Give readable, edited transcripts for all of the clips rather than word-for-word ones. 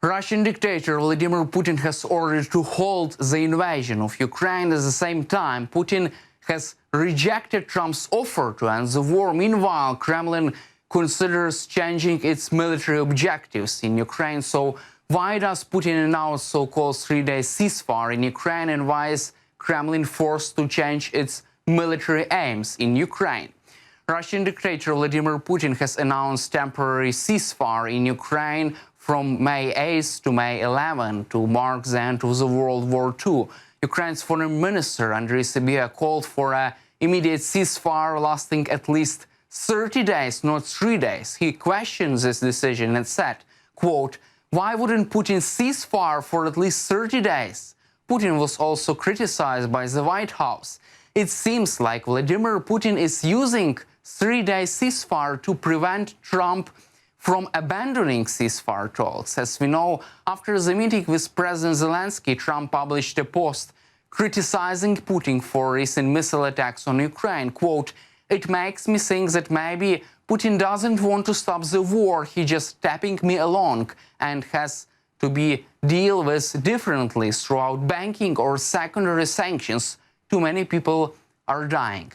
Russian dictator Vladimir Putin has ordered to halt the invasion of Ukraine. At the same time, Putin has rejected Trump's offer to end the war. Meanwhile, Kremlin considers changing its military objectives in Ukraine. So why does Putin announce so-called three-day ceasefire in Ukraine, and why is Kremlin forced to change its military aims in Ukraine? Russian dictator Vladimir Putin has announced temporary ceasefire in Ukraine from May 8th to May 11th to mark the end of the World War II. Ukraine's foreign minister Andriy Sybiha called for an immediate ceasefire lasting at least 30 days, not 3 days. He questioned this decision and said, quote, "Why wouldn't Putin cease fire for at least 30 days?" Putin was also criticized by the White House. It seems like Vladimir Putin is using 3-day ceasefire to prevent Trump from abandoning ceasefire talks. As we know, after the meeting with President Zelensky, Trump published a post criticizing Putin for recent missile attacks on Ukraine. Quote, "It makes me think that maybe Putin doesn't want to stop the war, he's just tapping me along and has to be dealt with differently throughout banking or secondary sanctions. Too many people are dying."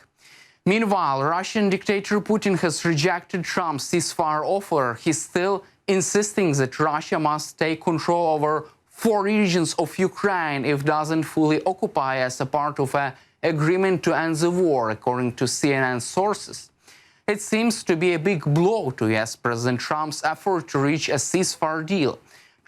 Meanwhile, Russian dictator Putin has rejected Trump's ceasefire offer. He's still insisting that Russia must take control over 4 regions of Ukraine if it doesn't fully occupy as a part of an agreement to end the war, according to CNN sources. It seems to be a big blow to US President Trump's effort to reach a ceasefire deal.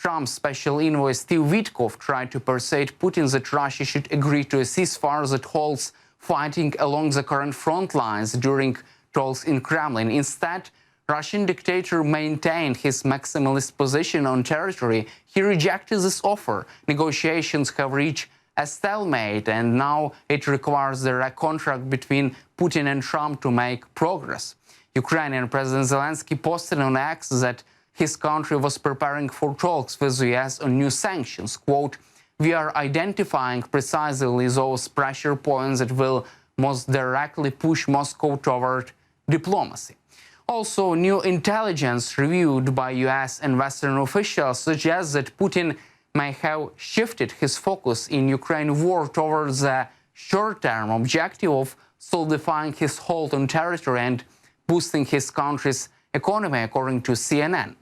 Trump's special envoy Steve Witkoff tried to persuade Putin that Russia should agree to a ceasefire that holds fighting along the current front lines during talks in Kremlin. Instead, Russian dictator maintained his maximalist position on territory. He rejected this offer. Negotiations have reached a stalemate, and now it requires a contract between Putin and Trump to make progress. Ukrainian President Zelensky posted on X that his country was preparing for talks with the US on new sanctions. Quote, "We are identifying precisely those pressure points that will most directly push Moscow toward diplomacy." Also, new intelligence reviewed by US and Western officials suggests that Putin may have shifted his focus in Ukraine war towards the short-term objective of solidifying his hold on territory and boosting his country's economy, according to CNN.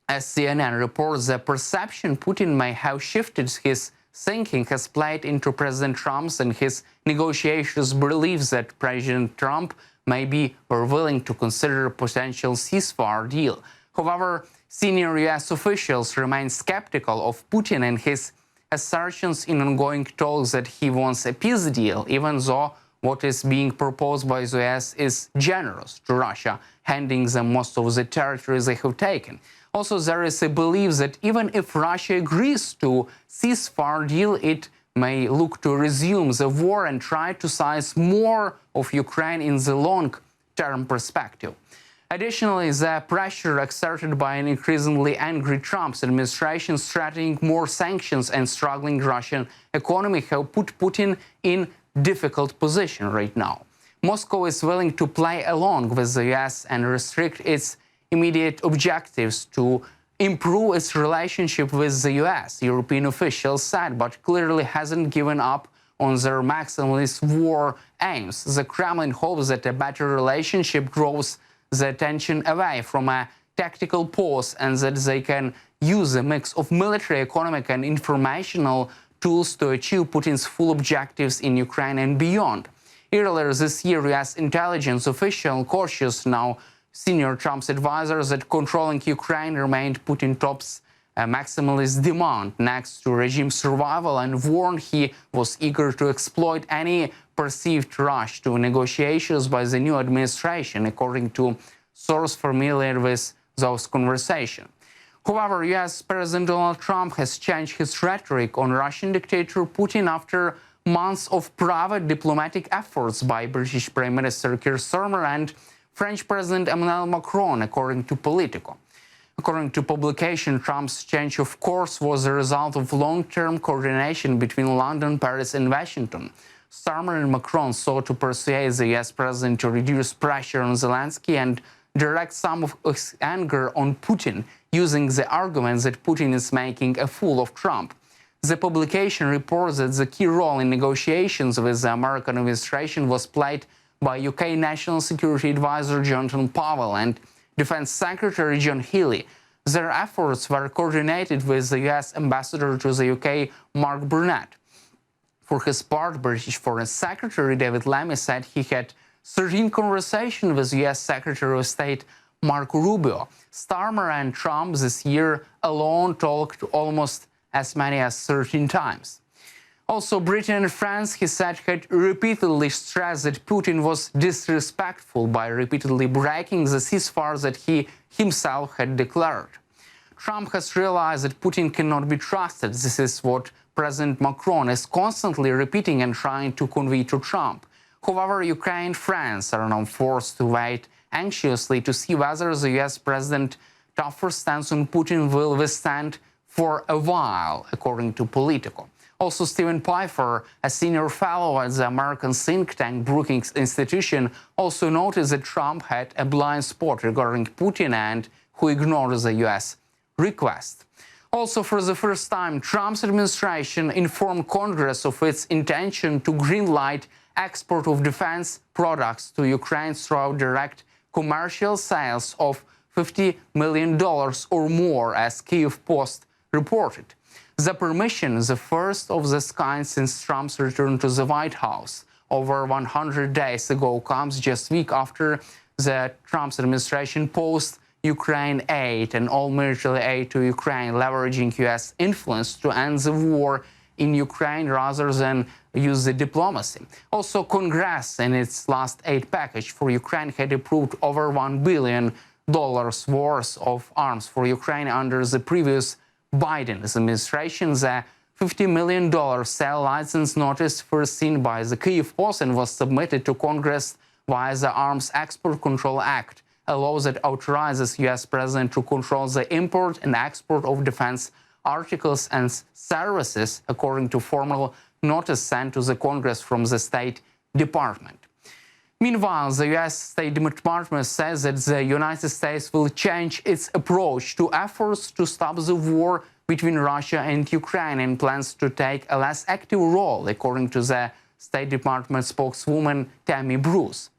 As CNN reports, the perception Putin may have shifted his thinking has played into President Trump's and his negotiators' beliefs that President Trump may be willing to consider a potential ceasefire deal. However, senior US officials remain skeptical of Putin and his assertions in ongoing talks that he wants a peace deal, even though what is being proposed by the US is generous to Russia, handing them most of the territories they have taken. Also, there is a belief that even if Russia agrees to ceasefire deal, it may look to resume the war and try to seize more of Ukraine in the long-term perspective. Additionally, the pressure exerted by an increasingly angry Trump's administration threatening more sanctions and struggling Russian economy have put Putin in difficult position right now. Moscow is willing to play along with the US and restrict its immediate objectives to improve its relationship with the US, European officials said, but clearly hasn't given up on their maximalist war aims. The Kremlin hopes that a better relationship draws the attention away from a tactical pause and that they can use a mix of military, economic, and informational tools to achieve Putin's full objectives in Ukraine and beyond. Earlier this year, US intelligence official cautious now senior Trump's advisors that controlling Ukraine remained Putin's top maximalist demand next to regime survival, and warned he was eager to exploit any perceived rush to negotiations by the new administration, according to sources familiar with those conversations. However, US President Donald Trump has changed his rhetoric on Russian dictator Putin after months of private diplomatic efforts by British Prime Minister Keir Starmer and French President Emmanuel Macron, according to Politico. According to publication, Trump's change of course was a result of long-term coordination between London, Paris, and Washington. Starmer and Macron sought to persuade the US president to reduce pressure on Zelensky and directs some of his anger on Putin, using the argument that Putin is making a fool of Trump. The publication reports that the key role in negotiations with the American administration was played by UK National Security Advisor Jonathan Powell and Defense Secretary John Healey. Their efforts were coordinated with the US Ambassador to the UK, Mark Burnett. For his part, British Foreign Secretary David Lammy said he had 13 conversations with US Secretary of State Marco Rubio. Starmer and Trump this year alone talked almost as many as 13 times. Also, Britain and France, he said, had repeatedly stressed that Putin was disrespectful by repeatedly breaking the ceasefire that he himself had declared. Trump has realized that Putin cannot be trusted. This is what President Macron is constantly repeating and trying to convey to Trump. However, Ukraine and France are now forced to wait anxiously to see whether the US President's tougher stance on Putin will withstand for a while, according to Politico. Also, Stephen Pfeiffer, a senior fellow at the American think tank Brookings Institution, also noticed that Trump had a blind spot regarding Putin and who ignored the US request. Also, for the first time, Trump's administration informed Congress of its intention to greenlight export of defense products to Ukraine through direct commercial sales of $50 million or more, as Kyiv Post reported. The permission, the first of this kind since Trump's return to the White House over 100 days ago, comes just a week after the Trump's administration paused Ukraine aid and all military aid to Ukraine, leveraging US influence to end the war in Ukraine rather than use the diplomacy. Also, Congress, in its last aid package for Ukraine, had approved over $1 billion worth of arms for Ukraine under the previous Biden administration. The $50 million sale license notice, first seen by the Kyiv Post and was submitted to Congress via the Arms Export Control Act, a law that authorizes US President to control the import and export of defense articles and services, according to formal notice sent to the Congress from the State Department. Meanwhile, the US State Department says that the United States will change its approach to efforts to stop the war between Russia and Ukraine and plans to take a less active role, according to the State Department spokeswoman Tammy Bruce.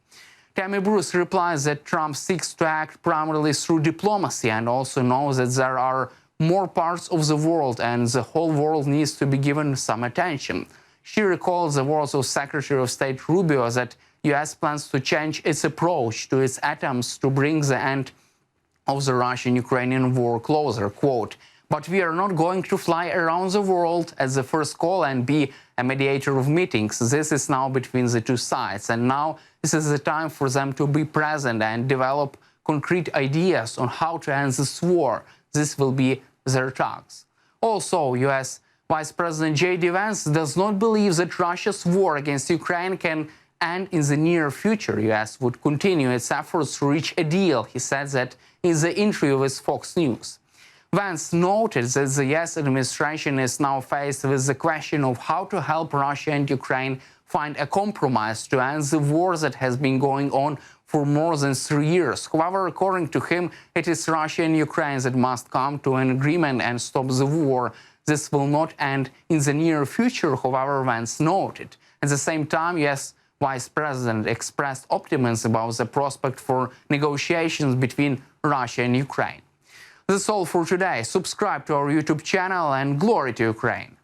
Tammy Bruce replies that Trump seeks to act primarily through diplomacy and also knows that there are more parts of the world and the whole world needs to be given some attention. She recalls the words of Secretary of State Rubio that US plans to change its approach to its attempts to bring the end of the Russian-Ukrainian war closer. Quote, "But we are not going to fly around the world as the first call and be a mediator of meetings. This is now between the two sides, and now this is the time for them to be present and develop concrete ideas on how to end this war. This will be their talks." Also, US Vice President J.D. Vance does not believe that Russia's war against Ukraine can end in the near future. US would continue its efforts to reach a deal, he said that in the interview with Fox News. Vance noted that the US administration is now faced with the question of how to help Russia and Ukraine find a compromise to end the war that has been going on for more than 3 years. However, according to him, it is Russia and Ukraine that must come to an agreement and stop the war. This will not end in the near future, however, Vance noted. At the same time, US Vice President expressed optimism about the prospect for negotiations between Russia and Ukraine. That's all for today. Subscribe to our YouTube channel and glory to Ukraine.